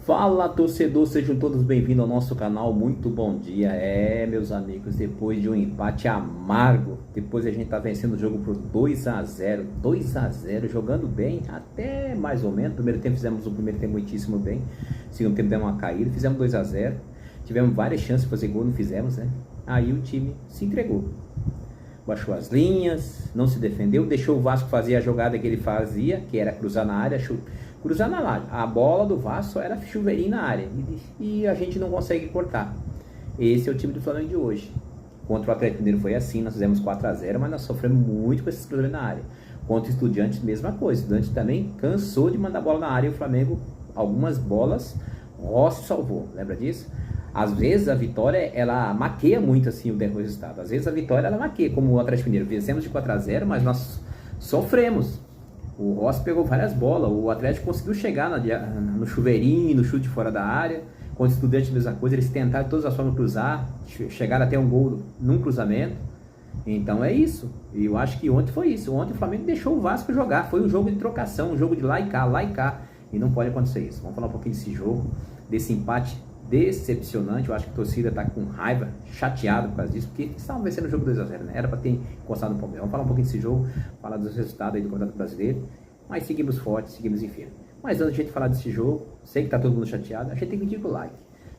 Fala, torcedor, sejam todos bem-vindos ao nosso canal. Muito bom dia. Meus amigos, depois de um empate amargo, depois a gente tá vencendo o jogo por 2-0, 2-0, jogando bem, até mais ou menos. Primeiro tempo fizemos o primeiro tempo muitíssimo bem, segundo tempo demos uma caída, fizemos 2-0, tivemos várias chances de fazer gol, não fizemos, né? Aí o time se entregou, baixou as linhas, não se defendeu, deixou o Vasco fazer a jogada que ele fazia, que era cruzar na área, cruzar na área. A bola do Vasco era chuveirinho na área e a gente não consegue cortar. Esse é o time do Flamengo de hoje. Contra o Atlético Mineiro foi assim, nós fizemos 4-0, mas nós sofremos muito com esses cruzamentos na área. Contra o Estudiantes, mesma coisa. O Estudiantes também cansou de mandar bola na área e o Flamengo, algumas bolas, Rossi salvou, lembra disso? Às vezes a vitória, ela maqueia muito assim o resultado. Às vezes a vitória, ela maqueia, como o Atlético Mineiro. Vencemos de 4-0, mas nós sofremos. O Rossi pegou várias bolas, o Atlético conseguiu chegar no chuveirinho, no chute fora da área. Com os estudantes, a mesma coisa, eles tentaram de todas as formas cruzar, chegaram até um gol num cruzamento. Então é isso, e eu acho que ontem foi isso. Ontem o Flamengo deixou o Vasco jogar, foi um jogo de trocação, um jogo de lá e cá, e não pode acontecer isso. Vamos falar um pouquinho desse jogo, desse empate decepcionante. Eu acho que a torcida está com raiva, chateada por causa disso, porque estavam vencendo o jogo 2-0, né? Era para ter encostado no Palmeiras. Vamos falar um pouquinho desse jogo, falar dos resultados aí do Campeonato Brasileiro, mas seguimos fortes, seguimos em firme. Mas antes de a gente falar desse jogo, sei que tá todo mundo chateado, a gente tem que pedir o like.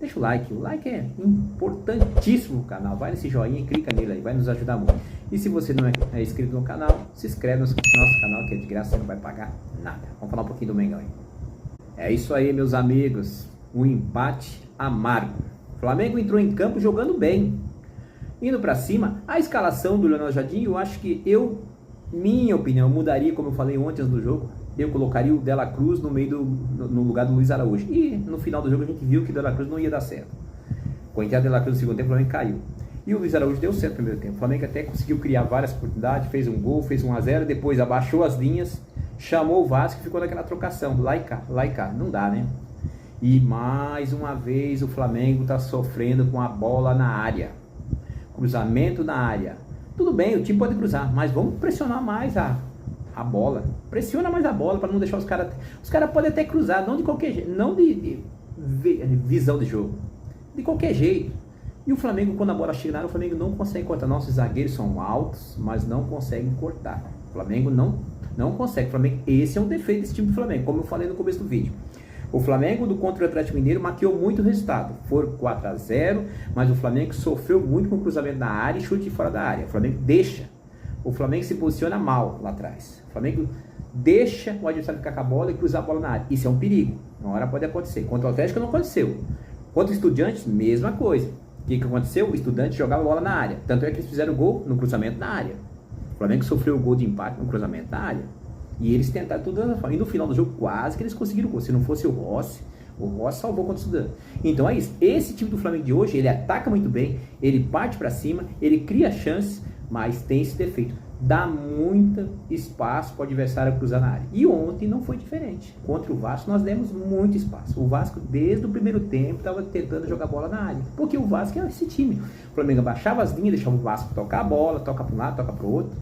Deixa o like é importantíssimo no canal, vai nesse joinha e clica nele aí, vai nos ajudar muito. E se você não é inscrito no canal, se inscreve no nosso canal, que é de graça, você não vai pagar nada. Vamos falar um pouquinho do Mengão aí. É isso aí, meus amigos, um empate amargo. O Flamengo entrou em campo jogando bem, indo para cima. A escalação do Leonardo Jardim, eu acho que minha opinião, mudaria, como eu falei ontem antes do jogo. Eu colocaria o Dela Cruz no lugar do Luiz Araújo. E no final do jogo a gente viu que o Dela Cruz não ia dar certo. Com a entrada do Dela Cruz no segundo tempo, o Flamengo caiu. E o Luiz Araújo deu certo no primeiro tempo. O Flamengo até conseguiu criar várias oportunidades, fez um gol, fez 1-0, depois abaixou as linhas, chamou o Vasco e ficou naquela trocação, lá e cá. Não dá, né? E mais uma vez o Flamengo está sofrendo com a bola na área. Cruzamento na área. Tudo bem, o time pode cruzar, mas vamos pressionar mais a bola. Pressiona mais a bola para não deixar os caras. Os caras podem até cruzar, não de qualquer jeito, não de visão de jogo. De qualquer jeito. E o Flamengo, quando a bola chega na área, o Flamengo não consegue cortar. Nossos zagueiros são altos, mas não conseguem cortar. O Flamengo não consegue. O Flamengo, esse é um defeito desse time do Flamengo, como eu falei no começo do vídeo. O Flamengo contra o Atlético Mineiro maquiou muito o resultado. Foram 4-0, mas o Flamengo sofreu muito com o cruzamento na área e chute fora da área. O Flamengo deixa. O Flamengo se posiciona mal lá atrás. O Flamengo deixa o adversário ficar com a bola e cruzar a bola na área. Isso é um perigo. Uma hora pode acontecer. Contra o Atlético não aconteceu. Contra o Estudiantes, mesma coisa. O que aconteceu? O Estudiantes jogava a bola na área. Tanto é que eles fizeram gol no cruzamento na área. O Flamengo sofreu o gol de empate no cruzamento na área. E eles tentaram tudo da forma. E no final do jogo quase que eles conseguiram o gol. Se não fosse o Rossi salvou contra o Estudiantes. Então é isso. Esse time do Flamengo de hoje, ele ataca muito bem, ele parte para cima, ele cria chances, mas tem esse defeito. Dá muito espaço para o adversário cruzar na área. E ontem não foi diferente. Contra o Vasco nós demos muito espaço. O Vasco, desde o primeiro tempo, estava tentando jogar bola na área. Porque o Vasco é esse time. O Flamengo abaixava as linhas, deixava o Vasco tocar a bola, toca para um lado, toca para o outro.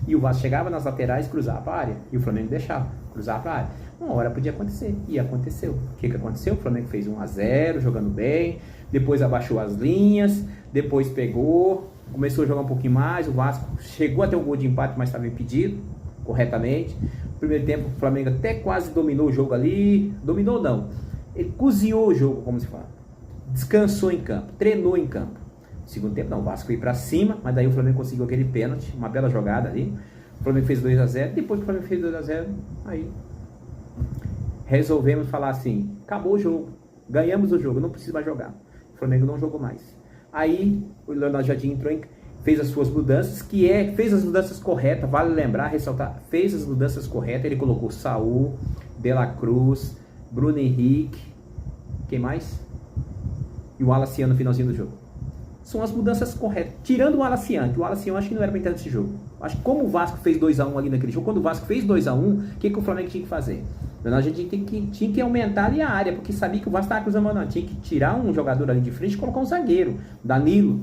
E o Vasco chegava nas laterais e cruzava para a área. E o Flamengo deixava cruzar para a área. Uma hora podia acontecer. E aconteceu. O que aconteceu? O Flamengo fez 1-0, jogando bem. Depois abaixou as linhas. Depois pegou. Começou a jogar um pouquinho mais. O Vasco chegou até o gol de empate, mas estava impedido corretamente. No primeiro tempo, o Flamengo até quase dominou o jogo ali. Dominou não. Ele cozinhou o jogo, como se fala. Descansou em campo. Treinou em campo. Segundo tempo, não, o Vasco ia pra cima, mas daí o Flamengo conseguiu aquele pênalti, uma bela jogada ali. O Flamengo fez 2-0, depois que o Flamengo fez 2-0, aí resolvemos falar assim, acabou o jogo, ganhamos o jogo, não precisa mais jogar. O Flamengo não jogou mais. Aí o Leonardo Jardim entrou, fez as suas mudanças, fez as mudanças corretas, vale lembrar, ressaltar, fez as mudanças corretas, ele colocou Saul, Dela Cruz, Bruno Henrique, quem mais? E o Alaciano no finalzinho do jogo. São as mudanças corretas, tirando o Alaciano, que o Alaciano acho que não era para entrar nesse jogo. Acho que como o Vasco fez 2-1 ali naquele jogo, quando o Vasco fez 2-1, o que o Flamengo tinha que fazer? A gente tinha que aumentar ali a área, porque sabia que o Vasco estava cruzando, não. Tinha que tirar um jogador ali de frente e colocar um zagueiro, Danilo.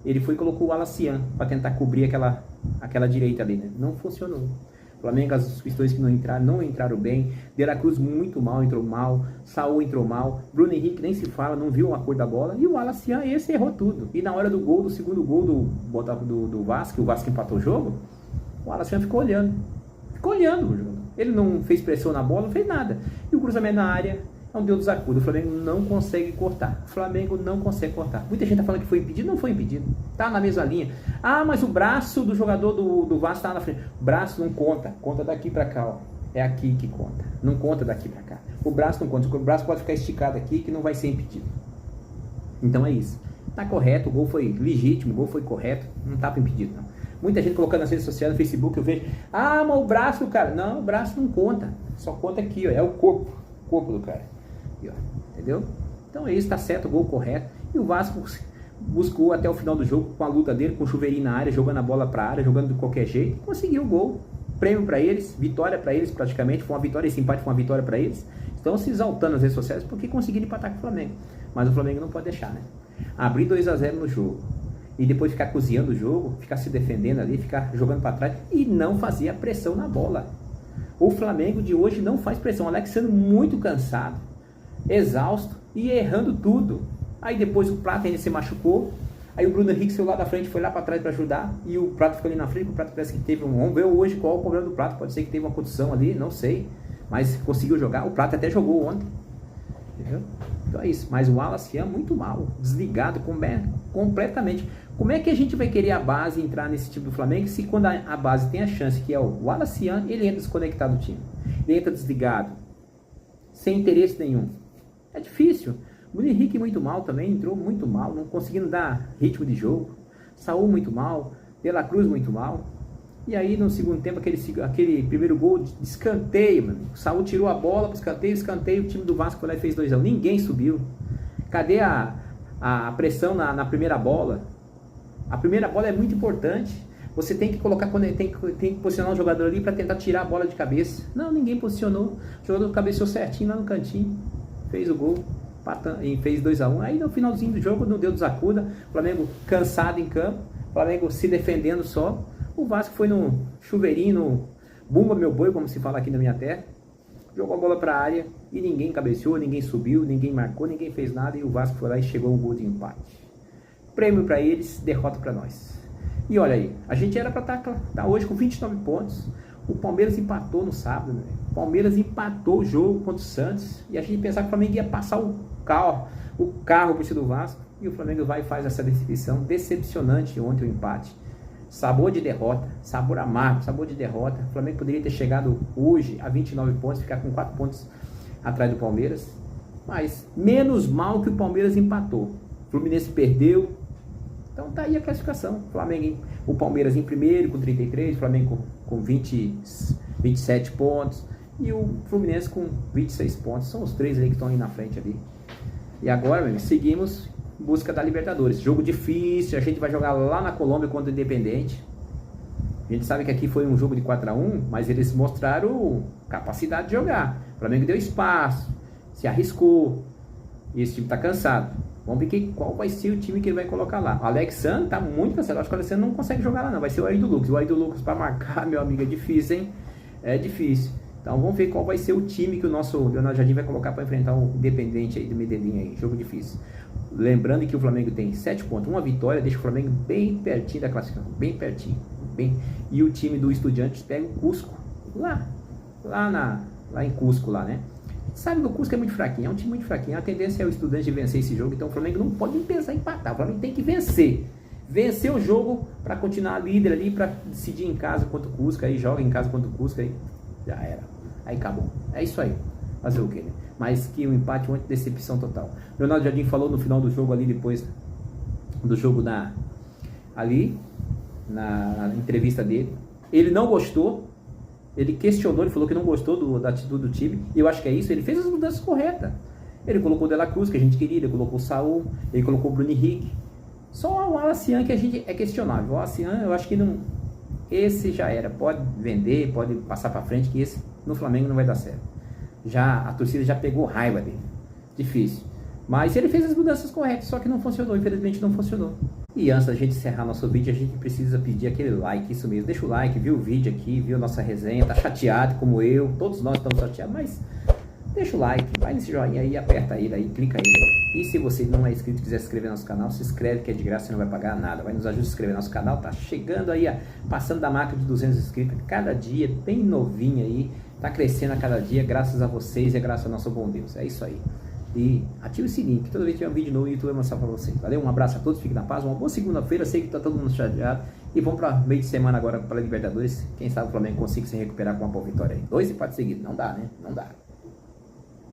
Ele foi e colocou o Alaciano para tentar cobrir aquela direita ali, né? Não funcionou. Flamengo, as substituições que não entraram bem. De La Cruz muito mal, entrou mal. Saul entrou mal. Bruno Henrique nem se fala, não viu a cor da bola. E o Wallace, esse errou tudo. E na hora do gol, do segundo gol do Vasco, o Vasco empatou o jogo, o Wallace ficou olhando. Ficou olhando o jogo. Ele não fez pressão na bola, não fez nada. E o cruzamento na área é um Deus dos acudos. O Flamengo não consegue cortar. O Flamengo não consegue cortar. Muita gente tá falando que foi impedido. Não foi impedido. Tá na mesma linha. Ah, mas o braço do jogador do Vasco tá na frente. O braço não conta. Conta daqui pra cá, ó. É aqui que conta. Não conta daqui pra cá. O braço não conta. O braço pode ficar esticado aqui que não vai ser impedido. Então é isso. Tá correto. O gol foi legítimo. O gol foi correto. Não tava impedido, não. Muita gente colocando nas redes sociais, no Facebook, eu vejo. Ah, mas o braço do cara. Não, o braço não conta. Só conta aqui, ó. É o corpo. O corpo do cara. Entendeu? Então é isso, tá certo, o gol correto. E o Vasco buscou até o final do jogo com a luta dele, com o chuveirinho na área, jogando a bola pra área, jogando de qualquer jeito, e conseguiu o gol. Prêmio pra eles, vitória pra eles praticamente, foi uma vitória, esse empate foi uma vitória pra eles. Estão se exaltando nas redes sociais porque conseguiram empatar com o Flamengo. Mas o Flamengo não pode deixar, né? Abrir 2-0 no jogo e depois ficar cozinhando o jogo, ficar se defendendo ali, ficar jogando pra trás e não fazer a pressão na bola. O Flamengo de hoje não faz pressão. O Alexandre muito cansado, exausto e errando tudo. Aí depois o Prata ainda se machucou. Aí o Bruno Henrique saiu lá da frente, foi lá para trás para ajudar. E o Prata ficou ali na frente. O Prata parece que teve um. Vamos ver hoje qual é o problema do Prata. Pode ser que teve uma condição ali, não sei. Mas conseguiu jogar. O Prata até jogou ontem. Entendeu? Então é isso. Mas o Wallace muito mal, desligado completamente. Como é que a gente vai querer a base entrar nesse time do Flamengo se quando a base tem a chance, que é o Wallace, ele entra desconectado do time? Ele entra desligado, sem interesse nenhum. É difícil. O Bruno Henrique muito mal também, entrou muito mal, não conseguindo dar ritmo de jogo. Saul muito mal, De La Cruz muito mal. E aí no segundo tempo, aquele primeiro gol de escanteio, mano. O Saul tirou a bola para escanteio, o time do Vasco foi lá e fez 2-1. Ninguém subiu. Cadê a pressão na primeira bola? A primeira bola é muito importante. Você tem que colocar, tem que posicionar um jogador ali para tentar tirar a bola de cabeça. Não, ninguém posicionou. O jogador cabeceou certinho lá no cantinho. Fez o gol. E fez 2-1. Aí no finalzinho do jogo, não deu desacuda. O Flamengo cansado em campo. O Flamengo se defendendo só. O Vasco foi no chuveirinho, no bumba meu boi, como se fala aqui na minha terra. Jogou a bola para a área e ninguém cabeceou, ninguém subiu, ninguém marcou, ninguém fez nada. E o Vasco foi lá e chegou um gol de empate. Prêmio para eles, derrota para nós. E olha aí, a gente era para estar hoje com 29 pontos. O Palmeiras empatou no sábado, né? O Palmeiras empatou o jogo contra o Santos. E a gente pensava que o Flamengo ia passar o carro por cima do Vasco. E o Flamengo vai e faz essa decepção decepcionante ontem o empate. Sabor de derrota, sabor amargo, sabor de derrota. O Flamengo poderia ter chegado hoje a 29 pontos, ficar com 4 pontos atrás do Palmeiras. Mas menos mal que o Palmeiras empatou. O Fluminense perdeu. Então tá aí a classificação. O Palmeiras em primeiro com 33, o Flamengo com 27 pontos e o Fluminense com 26 pontos. São os três aí que estão aí na frente ali. E agora, meu, seguimos em busca da Libertadores. Jogo difícil, a gente vai jogar lá na Colômbia contra o Independente. A gente sabe que aqui foi um jogo de 4-1, mas eles mostraram capacidade de jogar. O Flamengo deu espaço, se arriscou. E esse time tá cansado. Vamos ver qual vai ser o time que ele vai colocar lá. O Alexandre tá muito cansado. Acho que o Alexandre não consegue jogar lá, não. Vai ser o Ayrton Lucas. O Ayrton Lucas para marcar, meu amigo, é difícil, hein? É difícil. Então vamos ver qual vai ser o time que o nosso Leonardo Jardim vai colocar para enfrentar o Independente aí do Medellín aí. Jogo difícil. Lembrando que o Flamengo tem 7 pontos. Uma vitória deixa o Flamengo bem pertinho da classificação. Bem pertinho. E o time do Estudiantes pega o Cusco. Lá em Cusco, lá, né? Sabe que o Cusco é muito fraquinho, é um time muito fraquinho. A tendência é o Estudante vencer esse jogo. Então o Flamengo não pode nem pensar em empatar. O Flamengo tem que vencer. Vencer o jogo para continuar líder ali, para decidir em casa contra o Cusco. Aí joga em casa contra o Cusco, aí já era. Aí acabou. É isso aí. Fazer o quê, né? Mas que o empate ontem, decepção total. Leonardo Jardim falou no final do jogo ali, depois do jogo ali, na entrevista dele. Ele não gostou. Ele questionou, ele falou que não gostou da atitude do time. E eu acho que é isso. Ele fez as mudanças corretas. Ele colocou o De La Cruz, que a gente queria. Ele colocou o Saul. Ele colocou o Bruno Henrique. Só o Alacian que a gente é questionável. O Alacian, eu acho que não. Esse já era. Pode vender, pode passar para frente, que esse no Flamengo não vai dar certo. A torcida já pegou raiva dele. Difícil. Mas ele fez as mudanças corretas, só que não funcionou. Infelizmente não funcionou. E antes da gente encerrar nosso vídeo, a gente precisa pedir aquele like, isso mesmo. Deixa o like, viu o vídeo aqui, viu nossa resenha, tá chateado como eu, todos nós estamos chateados, mas deixa o like, vai nesse joinha aí, aperta ele aí, clica aí. E se você não é inscrito e quiser se inscrever no nosso canal, se inscreve que é de graça, você não vai pagar nada. Vai nos ajudar a se inscrever no nosso canal, tá chegando aí, passando da marca de 200 inscritos cada dia, bem novinho aí, tá crescendo a cada dia, graças a vocês e graças ao nosso bom Deus. É isso aí. E ative o sininho, que toda vez que tiver um vídeo novo, o YouTube vai mostrar pra vocês. Valeu, um abraço a todos, fiquem na paz, uma boa segunda-feira, sei que tá todo mundo chateado. E vamos para meio de semana agora para a Libertadores. Quem sabe o Flamengo consiga se recuperar com uma boa vitória aí. 2 empates seguidos, não dá, né? Não dá.